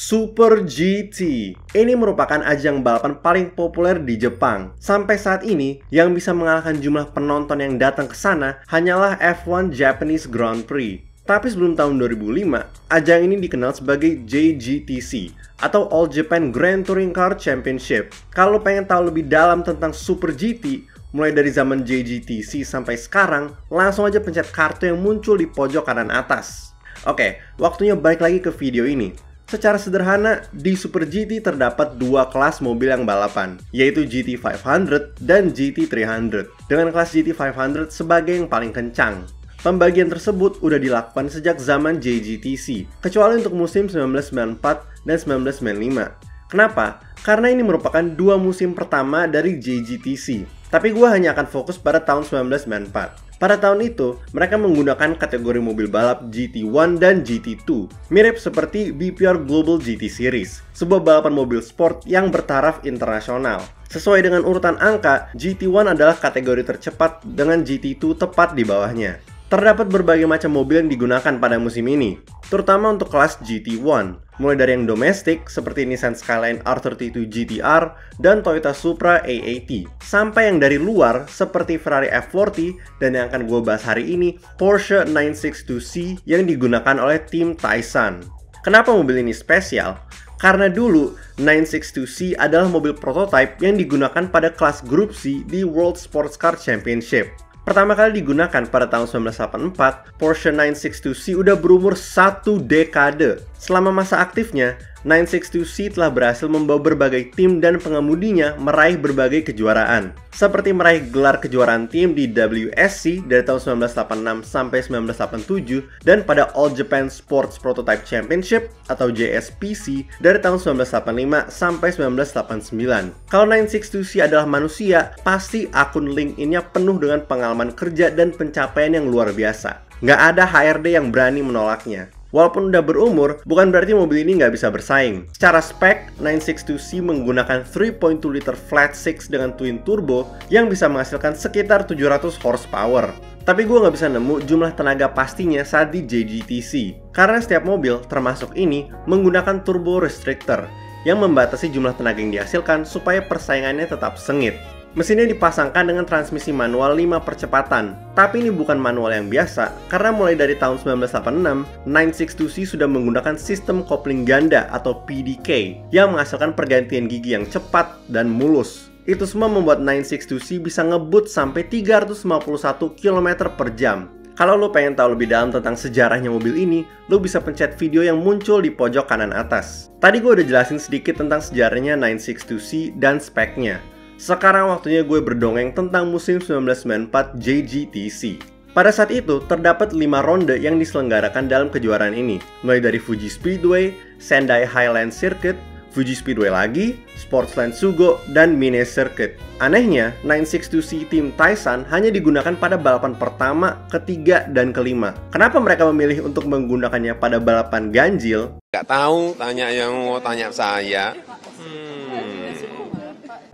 Super GT. Ini merupakan ajang balapan paling populer di Jepang. Sampai saat ini, yang bisa mengalahkan jumlah penonton yang datang ke sana hanyalah F1 Japanese Grand Prix. Tapi sebelum tahun 2005, ajang ini dikenal sebagai JGTC atau All Japan Grand Touring Car Championship. Kalau pengen tahu lebih dalam tentang Super GT, mulai dari zaman JGTC sampai sekarang, langsung aja pencet kartu yang muncul di pojok kanan atas. Oke, waktunya balik lagi ke video ini. Secara sederhana, di Super GT terdapat dua kelas mobil yang balapan, yaitu GT500 dan GT300, dengan kelas GT500 sebagai yang paling kencang. Pembagian tersebut udah dilakukan sejak zaman JGTC, kecuali untuk musim 1994 dan 1995. Kenapa? Karena ini merupakan dua musim pertama dari JGTC, tapi gue hanya akan fokus pada tahun 1994. Pada tahun itu, mereka menggunakan kategori mobil balap GT1 dan GT2, mirip seperti BPR Global GT Series, sebuah balapan mobil sport yang bertaraf internasional. Sesuai dengan urutan angka, GT1 adalah kategori tercepat dengan GT2 tepat di bawahnya. Terdapat berbagai macam mobil yang digunakan pada musim ini, terutama untuk kelas GT1, mulai dari yang domestik seperti Nissan Skyline R32 GTR dan Toyota Supra A80, sampai yang dari luar seperti Ferrari F40 dan yang akan gue bahas hari ini, Porsche 962C yang digunakan oleh tim Taycan. Kenapa mobil ini spesial? Karena dulu 962C adalah mobil prototipe yang digunakan pada kelas Grup C di World Sports Car Championship. Pertama kali digunakan pada tahun 1984, Porsche 962C udah berumur 1 dekade. Selama masa aktifnya, 962C telah berhasil membawa berbagai tim dan pengemudinya meraih berbagai kejuaraan. Seperti meraih gelar kejuaraan tim di WSC dari tahun 1986 sampai 1987 dan pada All Japan Sports Prototype Championship atau JSPC dari tahun 1985 sampai 1989. Kalau 962C adalah manusia, pasti akun LinkedIn-nya penuh dengan pengalaman kerja dan pencapaian yang luar biasa. Nggak ada HRD yang berani menolaknya. Walaupun udah berumur, bukan berarti mobil ini nggak bisa bersaing. Secara spek, 962C menggunakan 3.2 liter flat six dengan twin turbo yang bisa menghasilkan sekitar 700 horsepower. Tapi gue nggak bisa nemu jumlah tenaga pastinya saat di JGTC, karena setiap mobil, termasuk ini, menggunakan turbo restrictor yang membatasi jumlah tenaga yang dihasilkan supaya persaingannya tetap sengit. Mesinnya dipasangkan dengan transmisi manual 5 percepatan, tapi ini bukan manual yang biasa, karena mulai dari tahun 1986, 962C sudah menggunakan sistem kopling ganda atau PDK, yang menghasilkan pergantian gigi yang cepat dan mulus. Itu semua membuat 962C bisa ngebut sampai 351 km per jam. Kalau lo pengen tahu lebih dalam tentang sejarahnya mobil ini, lo bisa pencet video yang muncul di pojok kanan atas. Tadi gue udah jelasin sedikit tentang sejarahnya 962C dan speknya. Sekarang waktunya gue berdongeng tentang musim 1994 JGTC. Pada saat itu, terdapat 5 ronde yang diselenggarakan dalam kejuaraan ini, mulai dari Fuji Speedway, Sendai Highland Circuit, Fuji Speedway lagi, Sportsland Sugo, dan Mine Circuit. Anehnya, 962C tim Taycan hanya digunakan pada balapan pertama, ketiga, dan kelima. Kenapa mereka memilih untuk menggunakannya pada balapan ganjil? Nggak tahu, tanya yang mau tanya saya.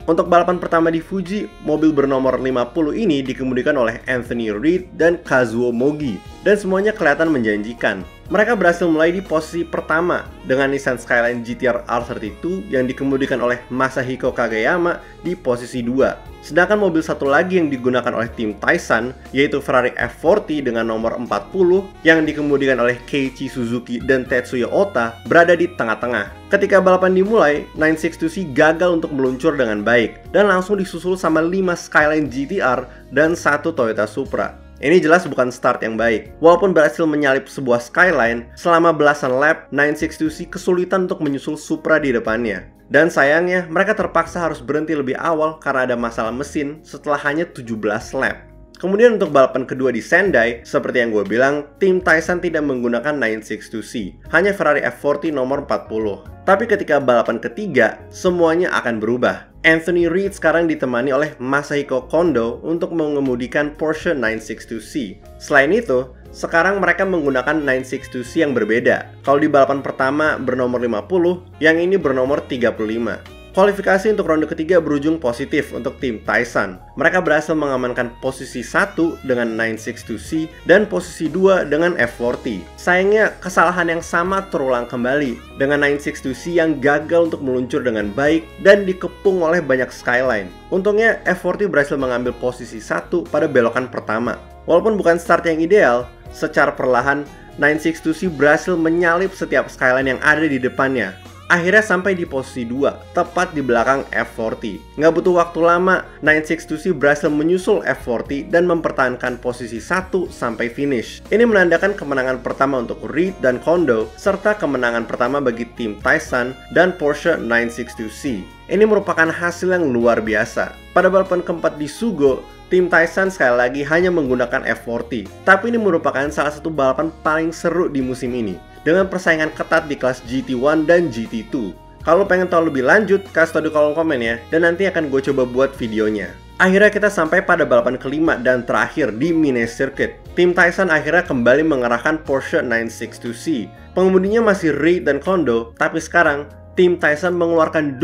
Untuk balapan pertama di Fuji, mobil bernomor 50 ini dikemudikan oleh Anthony Reid dan Kazuo Mogi, dan semuanya kelihatan menjanjikan. Mereka berhasil mulai di posisi pertama dengan Nissan Skyline GTR R32 yang dikemudikan oleh Masahiko Kageyama di posisi 2. Sedangkan mobil satu lagi yang digunakan oleh tim Taycan, yaitu Ferrari F40 dengan nomor 40 yang dikemudikan oleh Keiichi Suzuki dan Tetsuya Ota, berada di tengah-tengah. Ketika balapan dimulai, 962C gagal untuk meluncur dengan baik dan langsung disusul sama 5 Skyline GTR dan 1 Toyota Supra. Ini jelas bukan start yang baik. Walaupun berhasil menyalip sebuah Skyline, selama belasan lap, 962C kesulitan untuk menyusul Supra di depannya. Dan sayangnya, mereka terpaksa harus berhenti lebih awal karena ada masalah mesin setelah hanya 17 lap. Kemudian untuk balapan kedua di Sendai, seperti yang gue bilang, tim Taycan tidak menggunakan 962C, hanya Ferrari F40 nomor 40. Tapi ketika balapan ketiga, semuanya akan berubah. Anthony Reid sekarang ditemani oleh Masahiko Kondo untuk mengemudikan Porsche 962C. Selain itu, sekarang mereka menggunakan 962C yang berbeda. Kalau di balapan pertama bernomor 50, yang ini bernomor 35. Kualifikasi untuk ronde ketiga berujung positif untuk tim Taishan. Mereka berhasil mengamankan posisi 1 dengan 962C dan posisi 2 dengan F40. Sayangnya, kesalahan yang sama terulang kembali dengan 962C yang gagal untuk meluncur dengan baik dan dikepung oleh banyak skyline. Untungnya, F40 berhasil mengambil posisi 1 pada belokan pertama. Walaupun bukan start yang ideal, secara perlahan 962C berhasil menyalip setiap skyline yang ada di depannya. Akhirnya sampai di posisi 2, tepat di belakang F40. Nggak butuh waktu lama, 962C berhasil menyusul F40 dan mempertahankan posisi 1 sampai finish. Ini menandakan kemenangan pertama untuk Reed dan Kondo, serta kemenangan pertama bagi tim Taishan dan Porsche 962C. Ini merupakan hasil yang luar biasa. Pada balapan keempat di Sugo, tim Taishan sekali lagi hanya menggunakan F40. Tapi ini merupakan salah satu balapan paling seru di musim ini, dengan persaingan ketat di kelas GT1 dan GT2. Kalau pengen tahu lebih lanjut, kasih tau di kolom komen ya, dan nanti akan gue coba buat videonya. Akhirnya kita sampai pada balapan kelima dan terakhir di mini circuit. Tim Taishan akhirnya kembali mengerahkan Porsche 962C. Pengemudinya masih Reed dan Kondo, tapi sekarang tim Taishan mengeluarkan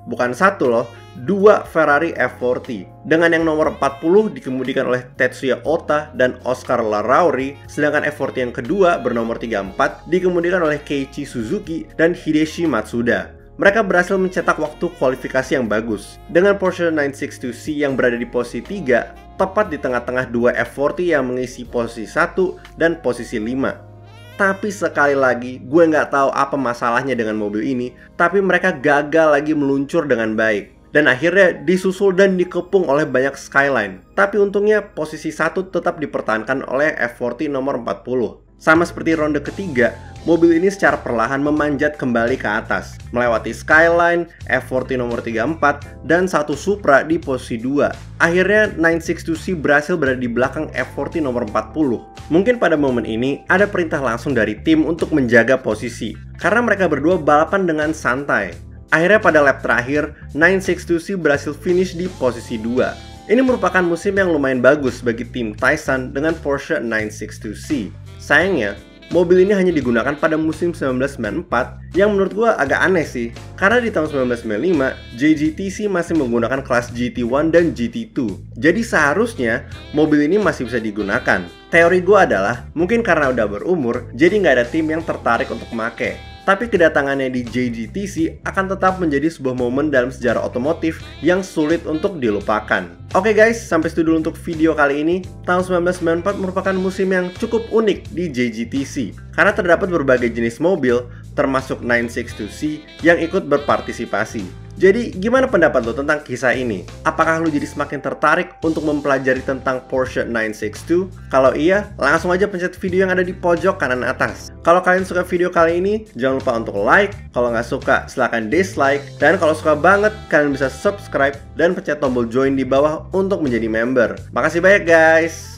bukan satu loh, 2 Ferrari F40. Dengan yang nomor 40 dikemudikan oleh Tetsuya Ota dan Oscar Larrauri, sedangkan F40 yang kedua bernomor 34 dikemudikan oleh Keiichi Suzuki dan Hideshi Matsuda. Mereka berhasil mencetak waktu kualifikasi yang bagus, dengan Porsche 962C yang berada di posisi 3, tepat di tengah-tengah 2 F40 yang mengisi posisi 1 dan posisi 5. Tapi sekali lagi, gue nggak tahu apa masalahnya dengan mobil ini, tapi mereka gagal lagi meluncur dengan baik. Dan akhirnya disusul dan dikepung oleh banyak skyline. Tapi untungnya posisi 1 tetap dipertahankan oleh F40 nomor 40. Sama seperti ronde ketiga, mobil ini secara perlahan memanjat kembali ke atas, melewati skyline, F40 nomor 34, dan satu Supra di posisi 2. Akhirnya 962C berhasil berada di belakang F40 nomor 40. Mungkin pada momen ini ada perintah langsung dari tim untuk menjaga posisi, karena mereka berdua balapan dengan santai. Akhirnya pada lap terakhir, 962C berhasil finish di posisi 2. Ini merupakan musim yang lumayan bagus bagi tim Taishan dengan Porsche 962C. Sayangnya, mobil ini hanya digunakan pada musim 1994 yang menurut gue agak aneh sih. Karena di tahun 1995, JGTC masih menggunakan kelas GT1 dan GT2. Jadi seharusnya mobil ini masih bisa digunakan. Teori gue adalah, mungkin karena udah berumur, jadi nggak ada tim yang tertarik untuk make. Tapi kedatangannya di JGTC akan tetap menjadi sebuah momen dalam sejarah otomotif yang sulit untuk dilupakan. Oke guys, sampai situ dulu untuk video kali ini. Tahun 1994 merupakan musim yang cukup unik di JGTC, karena terdapat berbagai jenis mobil, termasuk 962C yang ikut berpartisipasi. Jadi, gimana pendapat lo tentang kisah ini? Apakah lo jadi semakin tertarik untuk mempelajari tentang Porsche 962? Kalau iya, langsung aja pencet video yang ada di pojok kanan atas. Kalau kalian suka video kali ini, jangan lupa untuk like. Kalau nggak suka, silahkan dislike. Dan kalau suka banget, kalian bisa subscribe dan pencet tombol join di bawah untuk menjadi member. Makasih banyak guys!